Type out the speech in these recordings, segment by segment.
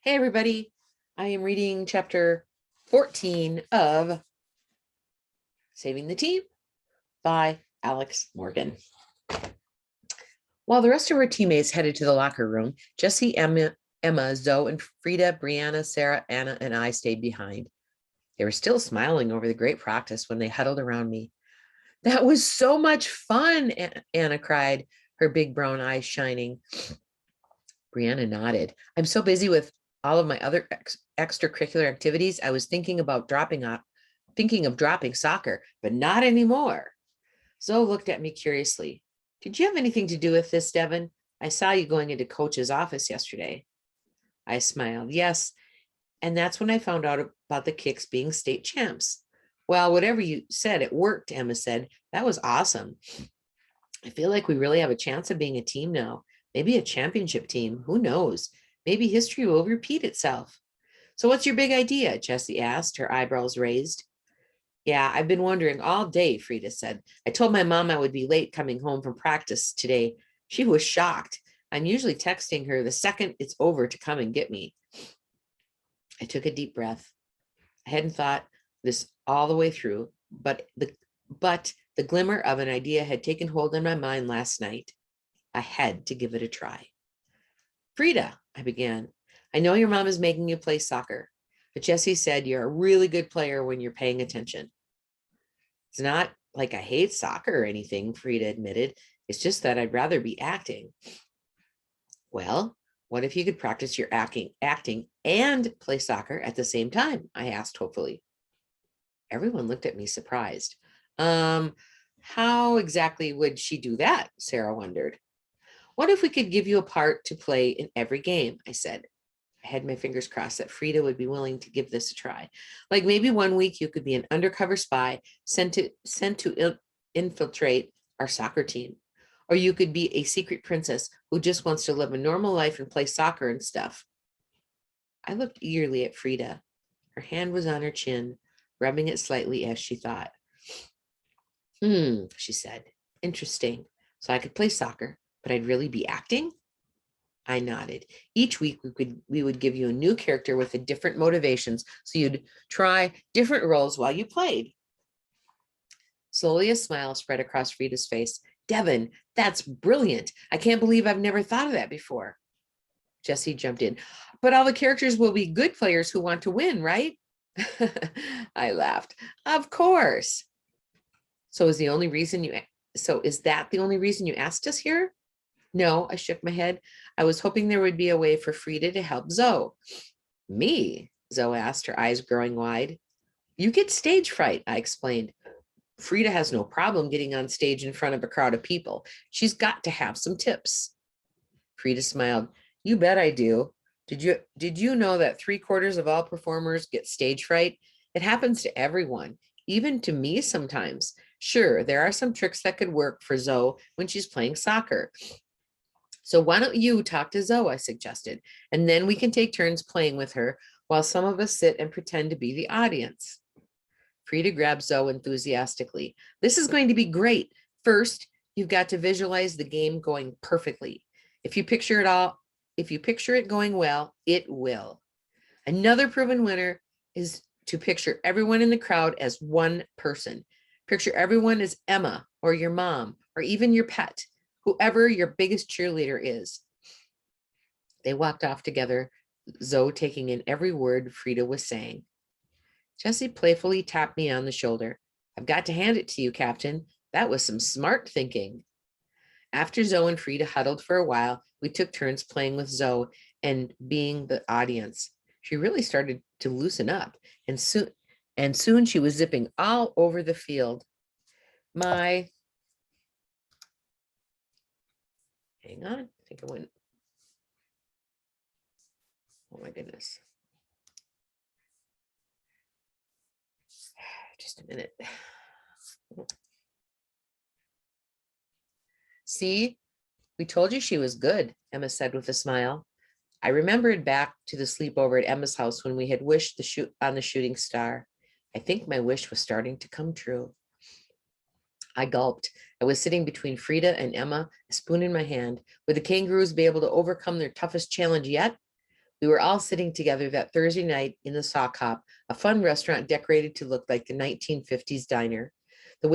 Hey, everybody. I am reading chapter 14 of Saving the Team by Alex Morgan. While the rest of our teammates headed to the locker room, Jesse, Emma, Zoe, and Frida, Brianna, Sarah, Anna, and I stayed behind. They were still smiling over the great practice when they huddled around me. That was so much fun, Anna cried, her big brown eyes shining. Brianna nodded. I'm so busy with all of my other extracurricular activities. I was thinking of dropping soccer, but not anymore. Zoe looked at me curiously. Did you have anything to do with this, Devin? I saw you going into coach's office yesterday. I smiled. Yes. And that's when I found out about the Kicks being state champs. Well, whatever you said, it worked, Emma said. That was awesome. I feel like we really have a chance of being a team now. Maybe a championship team. Who knows? Maybe history will repeat itself. So what's your big idea? Jessie asked, her eyebrows raised. Yeah, I've been wondering all day, Frida said. I told my mom I would be late coming home from practice today. She was shocked. I'm usually texting her the second it's over to come and get me. I took a deep breath. I hadn't thought this all the way through, but the glimmer of an idea had taken hold in my mind last night. I had to give it a try. Frida, I began, I know your mom is making you play soccer, but Jessie said you're a really good player when you're paying attention. It's not like I hate soccer or anything, Frida admitted. It's just that I'd rather be acting. Well, what if you could practice your acting and play soccer at the same time? I asked hopefully. Everyone looked at me surprised. How exactly would she do that? Sarah wondered. What if we could give you a part to play in every game? I said. I had my fingers crossed that Frida would be willing to give this a try. Like maybe one week you could be an undercover spy sent to infiltrate our soccer team. Or you could be a secret princess who just wants to live a normal life and play soccer and stuff. I looked eagerly at Frida. Her hand was on her chin, rubbing it slightly as she thought. She said. Interesting. So I could play soccer, but I'd really be acting? I nodded. Each week we would give you a new character with a different motivations, so you'd try different roles while you played. Slowly a smile spread across Frida's face. Devin, that's brilliant. I can't believe I've never thought of that before. Jessie jumped in. But all the characters will be good players who want to win, right? I laughed. Of course. So is that the only reason you asked us here? No, I shook my head. I was hoping there would be a way for Frida to help Zoe. Me? Zoe asked, her eyes growing wide. You get stage fright, I explained. Frida has no problem getting on stage in front of a crowd of people. She's got to have some tips. Frida smiled. You bet I do. Did you know that 3/4 of all performers get stage fright? It happens to everyone, even to me sometimes. Sure, there are some tricks that could work for Zoe when she's playing soccer. So why don't you talk to Zoe, I suggested, and then we can take turns playing with her while some of us sit and pretend to be the audience. Frida grabbed Zoe enthusiastically. This is going to be great. First, you've got to visualize the game going perfectly. If you picture it going well, it will. Another proven winner is to picture everyone in the crowd as one person. Picture everyone as Emma or your mom or even your pet, whoever your biggest cheerleader is. They walked off together, Zoe taking in every word Frida was saying. Jessie playfully tapped me on the shoulder. I've got to hand it to you, Captain. That was some smart thinking. After Zoe and Frida huddled for a while, we took turns playing with Zoe and being the audience. She really started to loosen up, and soon she was zipping all over the field. Hang on, I think I went. Oh my goodness. Just a minute. See, we told you she was good, Emma said with a smile. I remembered back to the sleepover at Emma's house when we had wished on the shooting star. I think my wish was starting to come true. I gulped. I was sitting between Frida and Emma, a spoon in my hand. Would the kangaroos be able to overcome their toughest challenge yet? We were all sitting together that Thursday night in the Sock Hop, a fun restaurant decorated to look like the 1950s diner. The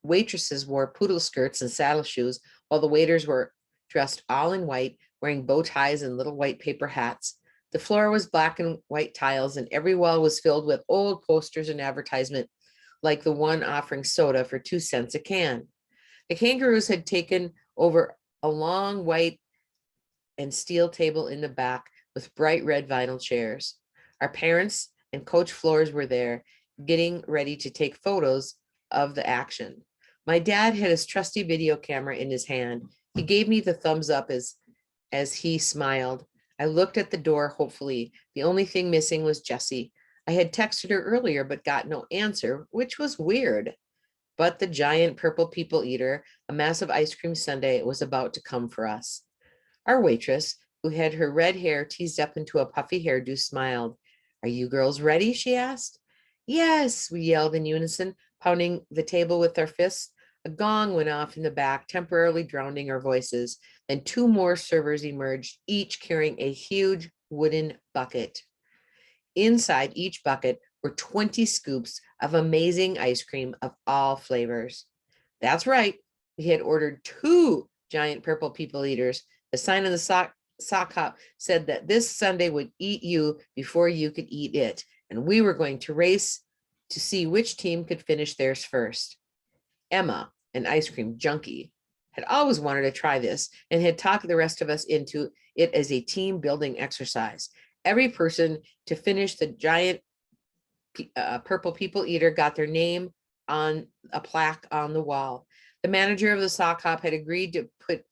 waitresses wore poodle skirts and saddle shoes, while the waiters were dressed all in white, wearing bow ties and little white paper hats. The floor was black and white tiles, and every wall was filled with old posters and advertisement, like the one offering soda for 2 cents a can. The Kangaroos had taken over a long white and steel table in the back with bright red vinyl chairs. Our parents and Coach Flores were there, getting ready to take photos of the action. My dad had his trusty video camera in his hand. He gave me the thumbs up as he smiled. I looked at the door hopefully. The only thing missing was Jessie. I had texted her earlier but got no answer, which was weird. But the giant purple people eater, a massive ice cream sundae, was about to come for us. Our waitress, who had her red hair teased up into a puffy hairdo, smiled. "Are you girls ready?" she asked. "Yes," we yelled in unison, pounding the table with our fists. A gong went off in the back, temporarily drowning our voices. Then 2 more servers emerged, each carrying a huge wooden bucket. Inside each bucket were 20 scoops of amazing ice cream of all flavors. That's right, we had ordered 2 giant purple people eaters. The sign on the sock hop said that this sundae would eat you before you could eat it, and we were going to race to see which team could finish theirs first. Emma, an ice cream junkie, had always wanted to try this and had talked the rest of us into it as a team building exercise. Every person to finish the giant purple people eater got their name on a plaque on the wall. The manager of the sock hop had agreed to put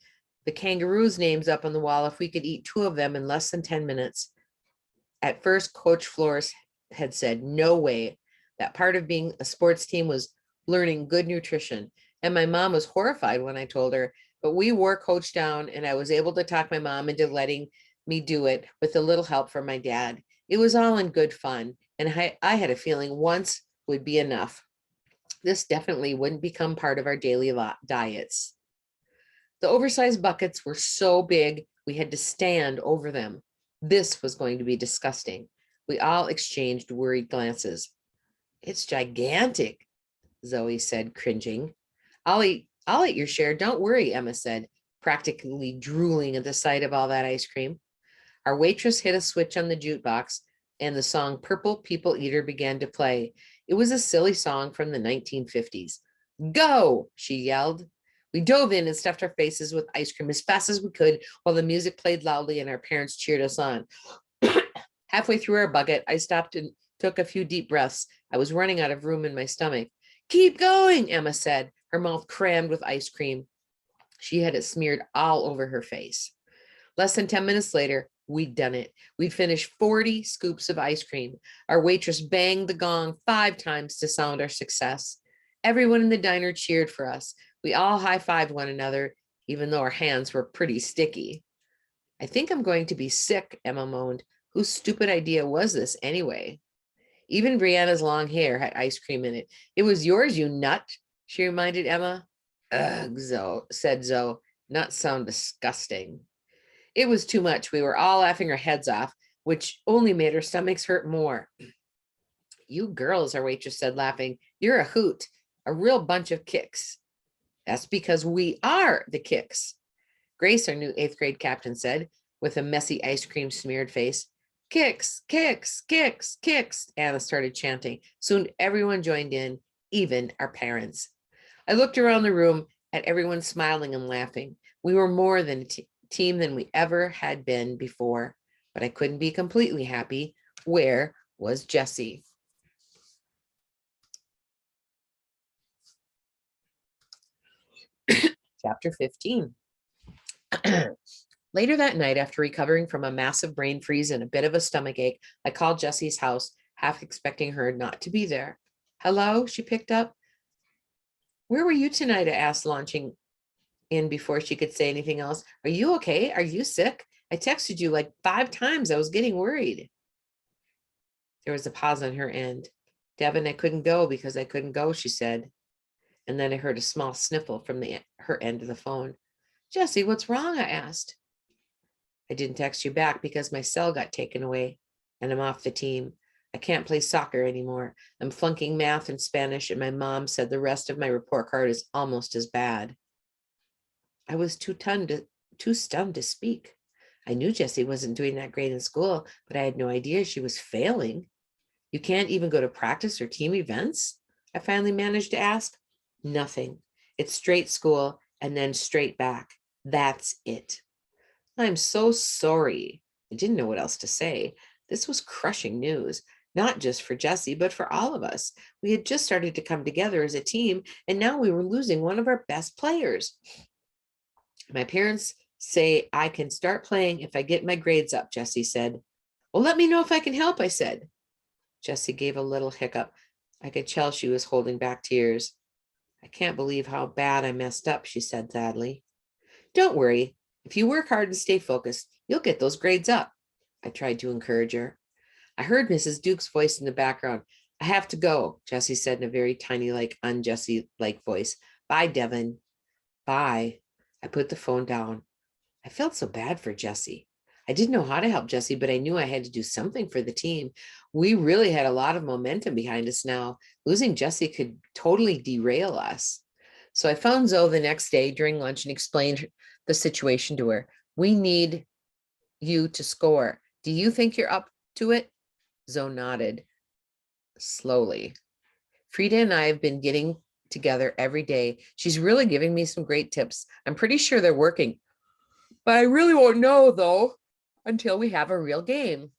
the Kangaroos' names up on the wall if we could eat 2 of them in less than 10 minutes. At first, Coach Flores had said, no way. That part of being a sports team was learning good nutrition. And my mom was horrified when I told her, but we wore Coach down, and I was able to talk my mom into letting me do it with a little help from my dad. It was all in good fun, and I had a feeling once would be enough. This definitely wouldn't become part of our daily diets. The oversized buckets were so big, we had to stand over them. This was going to be disgusting. We all exchanged worried glances. "It's gigantic," Zoe said, cringing. I'll eat your share. Don't worry," Emma said, practically drooling at the sight of all that ice cream. Our waitress hit a switch on the jukebox, and the song Purple People Eater began to play. It was a silly song from the 1950s. "Go!" she yelled. We dove in and stuffed our faces with ice cream as fast as we could while the music played loudly and our parents cheered us on. Halfway through our bucket, I stopped and took a few deep breaths. I was running out of room in my stomach. "Keep going," Emma said, her mouth crammed with ice cream. She had it smeared all over her face. Less than 10 minutes later, we'd done it. We'd finished 40 scoops of ice cream. Our waitress banged the gong 5 times to sound our success. Everyone in the diner cheered for us. We all high-fived one another, even though our hands were pretty sticky. "I think I'm going to be sick," Emma moaned. Whose stupid idea was this anyway? Even Brianna's long hair had ice cream in it. "It was yours, you nut," she reminded Emma. "Ugh," said Zoe. "Nuts sound disgusting." It was too much. We were all laughing our heads off, which only made our stomachs hurt more. "You girls," our waitress said, laughing, "you're a hoot, a real bunch of kicks." "That's because we are the kicks," Grace, our new 8th grade captain, said, with a messy ice cream smeared face. "Kicks, kicks, kicks, kicks," Anna started chanting. Soon everyone joined in, even our parents. I looked around the room at everyone smiling and laughing. We were more than a team than we ever had been before, but I couldn't be completely happy. Where was Jessie? Chapter 15. Later that night, after recovering from a massive brain freeze and a bit of a stomach ache, I called Jessie's house, half expecting her not to be there. "Hello," she picked up. "Where were you tonight?" I asked, launching in before she could say anything else. "Are you okay? Are you sick? I texted you like 5 times. I was getting worried." There was a pause on her end. "Devin, I couldn't go because I couldn't go," she said. And then I heard a small sniffle from her end of the phone. "Jessie, what's wrong?" I asked. I didn't text you back because my cell got taken away and I'm off the team. I can't play soccer anymore. I'm flunking math and Spanish, and my mom said the rest of my report card is almost as bad. I was too stunned to speak. I knew Jessie wasn't doing that great in school, but I had no idea she was failing. You can't even go to practice or team events? I finally managed to ask. Nothing. It's straight school and then straight back. That's it. I'm so sorry. I didn't know what else to say. This was crushing news, not just for Jessie, but for all of us. We had just started to come together as a team, and now we were losing one of our best players. My parents say I can start playing if I get my grades up, Jessie said. Well, let me know if I can help, I said. Jessie gave a little hiccup. I could tell she was holding back tears. I can't believe how bad I messed up, she said sadly. Don't worry. If you work hard and stay focused, you'll get those grades up. I tried to encourage her. I heard Mrs. Duke's voice in the background. I have to go, Jessie said in a very tiny, un-Jessie-like voice. Bye, Devin. Bye. I put the phone down. I felt so bad for Jessie. I didn't know how to help Jessie, but I knew I had to do something for the team. We really had a lot of momentum behind us now. Losing Jessie could totally derail us. So I phoned Zoe the next day during lunch and explained the situation to her. We need you to score. Do you think you're up to it? Zoe nodded slowly. Frida and I have been getting together every day. She's really giving me some great tips. I'm pretty sure they're working, but I really won't know though until we have a real game.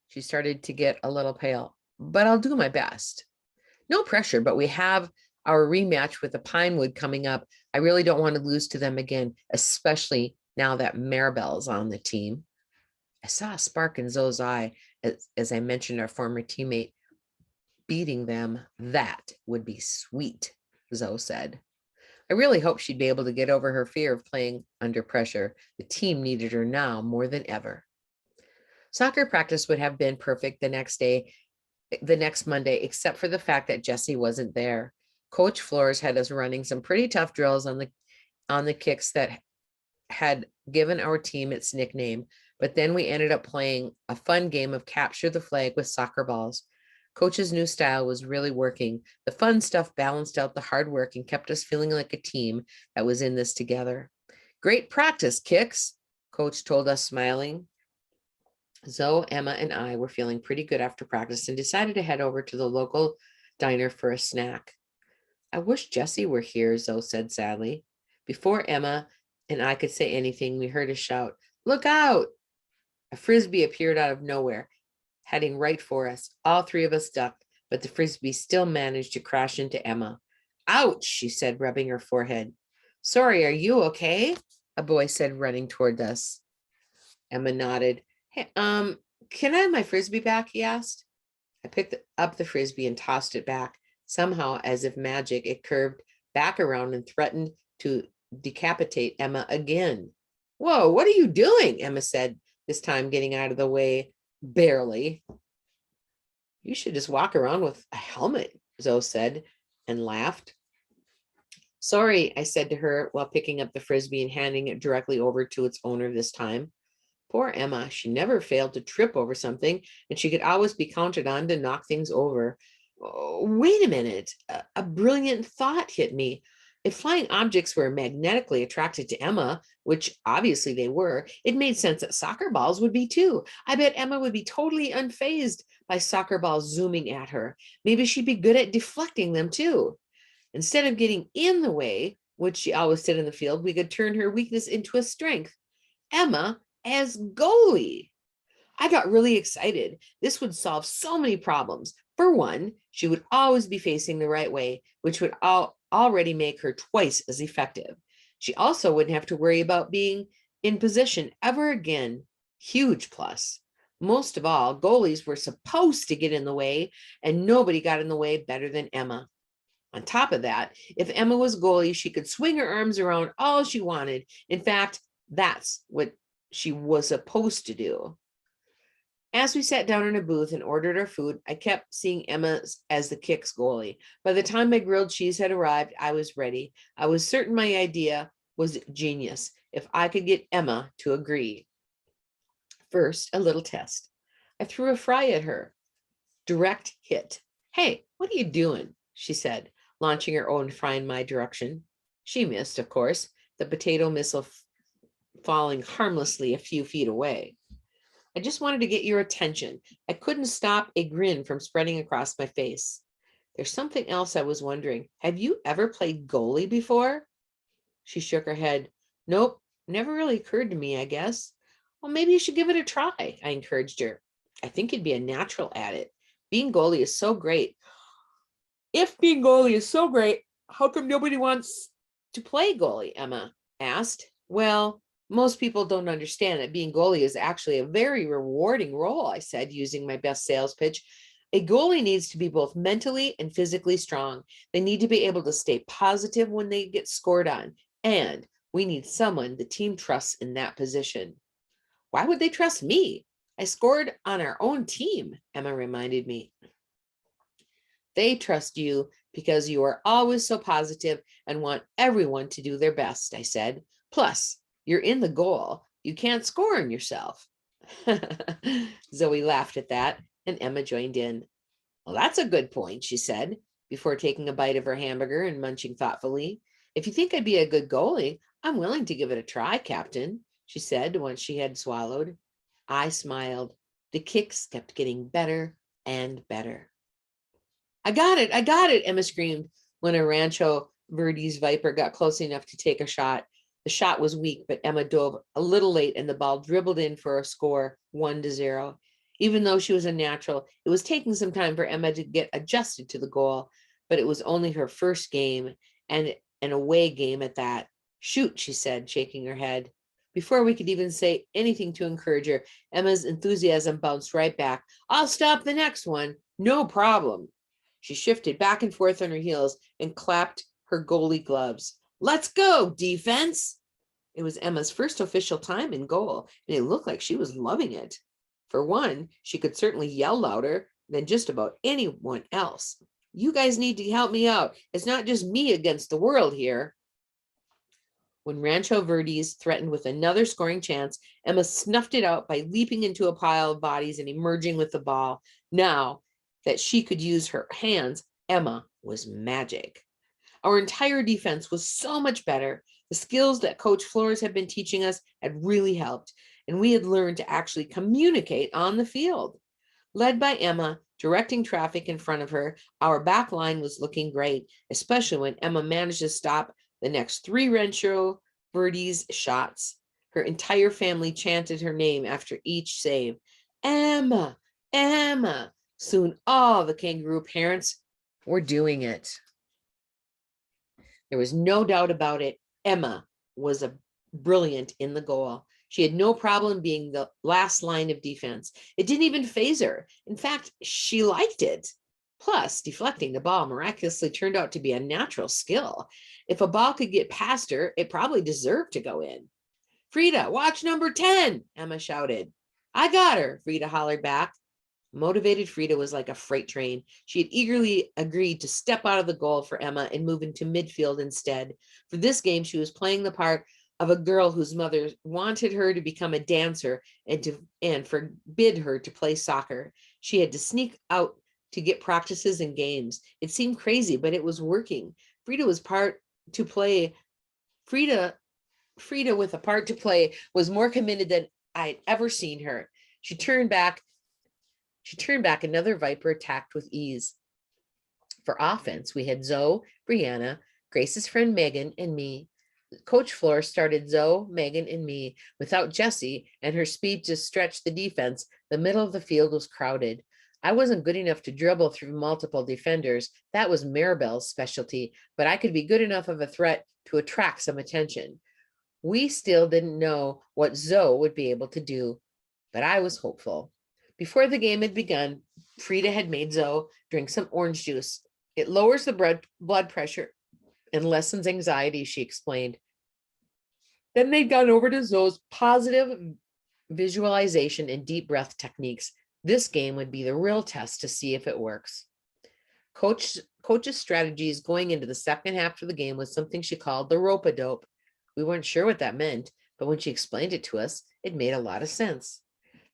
She started to get a little pale, but I'll do my best. No pressure, but we have our rematch with the Pinewood coming up. I really don't want to lose to them again, especially now that Maribel's on the team. I saw a spark in Zoe's eye as I mentioned our former teammate beating them. That would be sweet, Zoe said. I really hoped she'd be able to get over her fear of playing under pressure. The team needed her now more than ever. Soccer practice would have been perfect the next Monday, except for the fact that Jessie wasn't there. Coach Flores had us running some pretty tough drills on the kicks that had given our team its nickname, but then we ended up playing a fun game of capture the flag with soccer balls. Coach's new style was really working. The fun stuff balanced out the hard work and kept us feeling like a team that was in this together. Great practice, Kicks, Coach told us, smiling. Zoe, Emma, and I were feeling pretty good after practice and decided to head over to the local diner for a snack. I wish Jessie were here, Zoe said sadly. Before Emma and I could say anything, we heard a shout, "Look out!" A frisbee appeared out of nowhere, heading right for us. All three of us ducked, but the frisbee still managed to crash into Emma. Ouch, she said, rubbing her forehead. Sorry, are you okay? A boy said, running toward us. Emma nodded. Hey, can I have my frisbee back? He asked. I picked up the frisbee and tossed it back. Somehow, as if magic, it curved back around and threatened to decapitate Emma again. Whoa, what are you doing? Emma said, this time getting out of the way, barely. You should just walk around with a helmet, Zoe said, and laughed. Sorry, I said to her while picking up the frisbee and handing it directly over to its owner this time. Poor Emma, she never failed to trip over something, and she could always be counted on to knock things over. Oh, wait a minute, a brilliant thought hit me. If flying objects were magnetically attracted to Emma, which obviously they were, it made sense that soccer balls would be too. I bet Emma would be totally unfazed by soccer balls zooming at her. Maybe she'd be good at deflecting them too. Instead of getting in the way, which she always did in the field, we could turn her weakness into a strength. Emma as goalie. I got really excited. This would solve so many problems. For one, she would always be facing the right way, which would already make her twice as effective. She also wouldn't have to worry about being in position ever again. Huge plus. Most of all, goalies were supposed to get in the way, and nobody got in the way better than Emma. On top of that, if Emma was goalie, she could swing her arms around all she wanted. In fact, that's what she was supposed to do. As we sat down in a booth and ordered our food, I kept seeing Emma as the Kicks goalie. By the time my grilled cheese had arrived, I was ready. I was certain my idea was genius if I could get Emma to agree. first, a little test. I threw a fry at her. Direct hit. Hey, what are you doing? She said, launching her own fry in my direction. She missed, of course, the potato missile falling harmlessly a few feet away. I just wanted to get your attention. I couldn't stop a grin from spreading across my face. There's something else I was wondering. Have you ever played goalie before? She shook her head. Nope, never really occurred to me, I guess. Well, maybe you should give it a try, I encouraged her. I think you'd be a natural at it. Being goalie is so great. If being goalie is so great, how come nobody wants to play goalie? Emma asked. Well, most people don't understand that being goalie is actually a very rewarding role, I said, using my best sales pitch. A goalie needs to be both mentally and physically strong. They need to be able to stay positive when they get scored on. And we need someone the team trusts in that position. Why would they trust me? I scored on our own team, Emma reminded me. They trust you because you are always so positive and want everyone to do their best, I said. Plus, you're in the goal. You can't score on yourself. Zoe laughed at that, and Emma joined in. Well, that's a good point, she said, before taking a bite of her hamburger and munching thoughtfully. If you think I'd be a good goalie, I'm willing to give it a try, Captain, she said once she had swallowed. I smiled. The kicks kept getting better and better. I got it, Emma screamed when a Rancho Verdes Viper got close enough to take a shot. The shot was weak, but Emma dove a little late and the ball dribbled in for a score, 1-0. Even though she was a natural, it was taking some time for Emma to get adjusted to the goal, but it was only her first game and an away game at that. Shoot, she said, shaking her head. Before we could even say anything to encourage her, Emma's enthusiasm bounced right back. I'll stop the next one. No problem. She shifted back and forth on her heels and clapped her goalie gloves. Let's go, defense! It was Emma's first official time in goal, and it looked like she was loving it. For one, she could certainly yell louder than just about anyone else. You guys need to help me out. It's not just me against the world here. When Rancho Verdes threatened with another scoring chance, Emma snuffed it out by leaping into a pile of bodies and emerging with the ball. Now that she could use her hands, Emma was magic. Our entire defense was so much better. The skills that Coach Flores had been teaching us had really helped, and we had learned to actually communicate on the field. Led by Emma, directing traffic in front of her, our back line was looking great, especially when Emma managed to stop the next 3 Rancho Verdes shots. Her entire family chanted her name after each save. Emma, Emma. Soon all the kangaroo parents were doing it. There was no doubt about it. Emma was brilliant in the goal. She had no problem being the last line of defense. It didn't even faze her. In fact, she liked it. Plus, deflecting the ball miraculously turned out to be a natural skill. If a ball could get past her, it probably deserved to go in. Frida, watch number 10, Emma shouted. I got her, Frida hollered back. Motivated Frida was like a freight train. She had eagerly agreed to step out of the goal for Emma and move into midfield instead. For this game, she was playing the part of a girl whose mother wanted her to become a dancer and forbid her to play soccer. She had to sneak out to get practices and games. It seemed crazy, but it was working. Frida with a part to play was more committed than I'd ever seen her. She turned back another Viper attacked with ease. For offense, we had Zoe, Brianna, Grace's friend Megan, and me. Coach Flores started Zoe, Megan, and me. Without Jessie and her speed to stretch the defense, the middle of the field was crowded. I wasn't good enough to dribble through multiple defenders. That was Maribel's specialty, but I could be good enough of a threat to attract some attention. We still didn't know what Zoe would be able to do, but I was hopeful. Before the game had begun, Frida had made Zoe drink some orange juice. It lowers the blood pressure and lessens anxiety, she explained. Then they'd gone over to Zoe's positive visualization and deep breath techniques. This game would be the real test to see if it works. Coach's strategies going into the second half of the game was something she called the rope-a-dope. We weren't sure what that meant, but when she explained it to us, it made a lot of sense.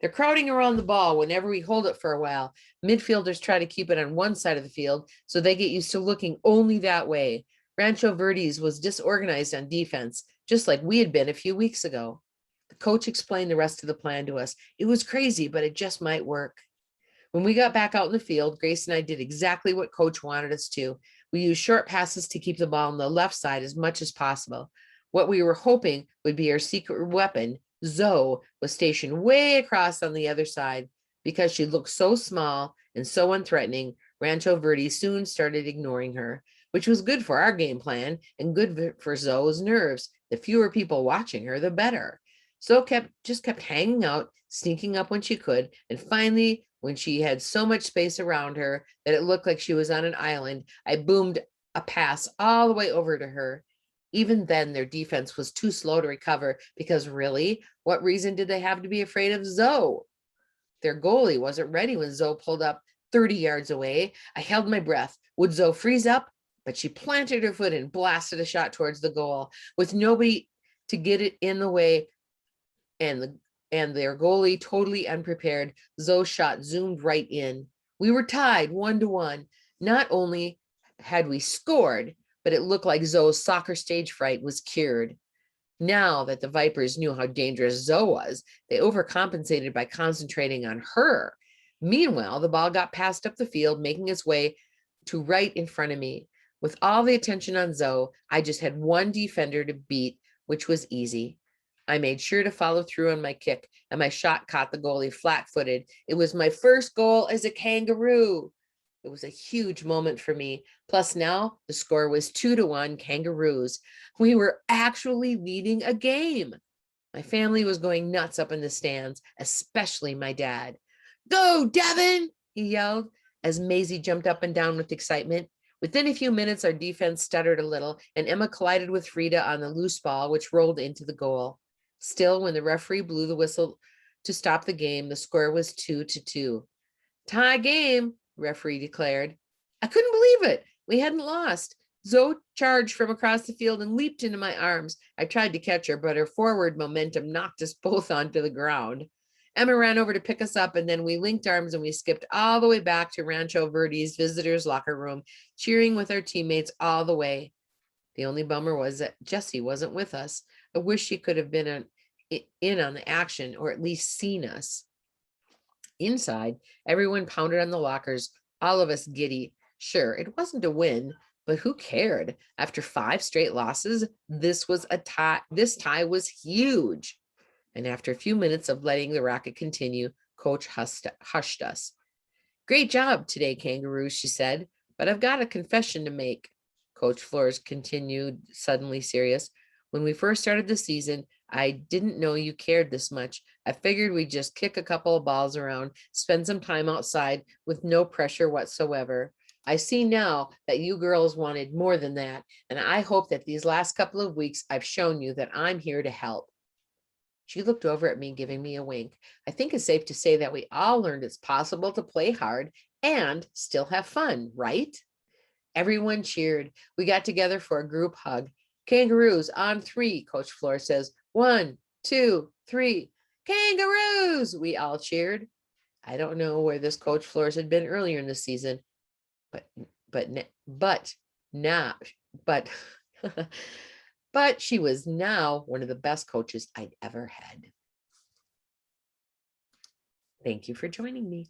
They're crowding around the ball whenever we hold it for a while. Midfielders try to keep it on one side of the field, so they get used to looking only that way. Rancho Verdes was disorganized on defense, just like we had been a few weeks ago. The coach explained the rest of the plan to us. It was crazy, but it just might work. When we got back out in the field, Grace and I did exactly what coach wanted us to. We used short passes to keep the ball on the left side as much as possible. What we were hoping would be our secret weapon, Zoe, was stationed way across on the other side. Because she looked so small and so unthreatening, Rancho Verde soon started ignoring her, which was good for our game plan and good for Zoe's nerves. The fewer people watching her, the better. Zoe kept hanging out, sneaking up when she could, and finally, when she had so much space around her that it looked like she was on an island, I boomed a pass all the way over to her. Even then, their defense was too slow to recover because really, what reason did they have to be afraid of Zoe? Their goalie wasn't ready when Zoe pulled up 30 yards away. I held my breath. Would Zoe freeze up? But she planted her foot and blasted a shot towards the goal with nobody to get it in the way, and their goalie totally unprepared. Zoe's shot zoomed right in. We were tied 1-1. Not only had we scored, but it looked like Zoe's soccer stage fright was cured. Now that the Vipers knew how dangerous Zoe was, they overcompensated by concentrating on her. Meanwhile, the ball got passed up the field, making its way to right in front of me. With all the attention on Zoe, I just had one defender to beat, which was easy. I made sure to follow through on my kick, and my shot caught the goalie flat-footed. It was my first goal as a Kangaroo. It was a huge moment for me. Plus now the score was 2-1 Kangaroos. We were actually leading a game. My family was going nuts up in the stands, especially my dad. Go, Devin, he yelled as Maisie jumped up and down with excitement. Within a few minutes, our defense stuttered a little, and Emma collided with Frida on the loose ball, which rolled into the goal. Still, when the referee blew the whistle to stop the game, the score was 2-2. Tie game, referee declared. I couldn't believe it. We hadn't lost. Zoe charged from across the field and leaped into my arms. I tried to catch her, but her forward momentum knocked us both onto the ground. Emma ran over to pick us up, and then we linked arms and we skipped all the way back to Rancho Verdes visitors' locker room, cheering with our teammates all the way. The only bummer was that Jessie wasn't with us. I wish she could have been in on the action or at least seen us. Inside, everyone pounded on the lockers, all of us giddy. Sure, it wasn't a win, but who cared? After 5 straight losses, this was a tie. This tie was huge. And after a few minutes of letting the racket continue, Coach hushed us. Great job today, Kangaroos, she said, but I've got a confession to make. Coach Flores continued, suddenly serious. When we first started the season, I didn't know you cared this much. I figured we'd just kick a couple of balls around, spend some time outside with no pressure whatsoever. I see now that you girls wanted more than that, and I hope that these last couple of weeks I've shown you that I'm here to help. She looked over at me, giving me a wink. I think it's safe to say that we all learned it's possible to play hard and still have fun, right? Everyone cheered. We got together for a group hug. Kangaroos on 3, Coach Flores says. 1, 2, 3. Kangaroos! We all cheered. I don't know where this Coach Flores had been earlier in the season, but now, but she was now one of the best coaches I'd ever had. Thank you for joining me.